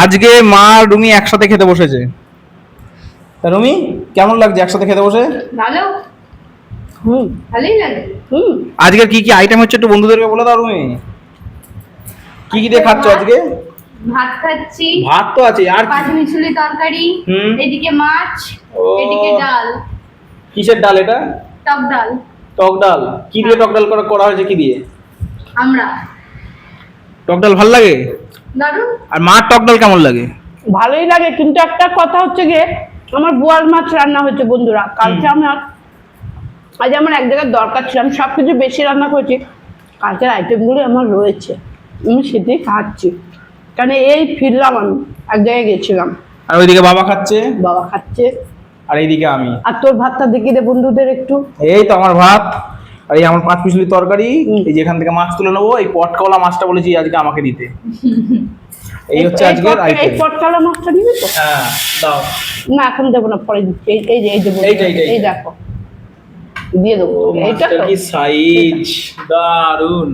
আজকে মা আর রুমি একসাথে খেতে বসেছে। তা রুমি, কেমন লাগছে একসাথে খেতে বসে? ভালো। ভালোই লাগে। আজকের কি কি আইটেম হচ্ছে একটু বন্ধুদেরকে বলে দাও রুমি। কি কি দিয়ে খাচ্ছ আজকে? ভাত খাচ্ছি। ভাত তো আছে, আর কি? পাঁচমিশালি তরকারি। এদিকে মাছ। ও। এদিকে ডাল। কিসের ডাল এটা? টক ডাল। টক ডাল। কি দিয়ে টক ডাল করা হয়েছে, কি দিয়ে? আমরা। টক ডাল ভাল লাগে? দারুন। আর মার টক ডাল কেমন লাগে? ভালোই লাগে, কিন্তু একটা কথা হচ্ছে গিয়ে আমার বোয়াল মাছ রান্না হয়েছে বন্ধুরা কালকে। আজ আমার এক জায়গায় দরকার ছিল, আমি সব কিছু বেশি রান্না করেছি, কালকের আইটেমগুলো আমার রয়েছে, আমি সেটাই খাচ্ছি। কারণ এই ফিরলাম, আমি এক জায়গায় গেছিলাম। আর ওইদিকে বাবা খাচ্ছে, বাবা খাচ্ছে, আর এইদিকে আমি। আর তোর ভাতটা দেখিয়ে দে বন্ধুদের একটু। এই তো আমার ভাত, আর এই আমার 5 পিসলি তরকারি। এই যে এখান থেকে মাছ তুলে নেবো, এই পটকাওয়ালা মাছটা বলেছি আজকে আমাকে দিতে। এই হচ্ছে আজকের এই আইটেম। পটকালা মাছটা নিবি তো? হ্যাঁ দাও। না এখন দেবো না, পরে দিচ্ছি। এই যে এইটা। এই দেখো দিয়ে দেবো। এইটা মাছটার কি সাইজ, দারুন।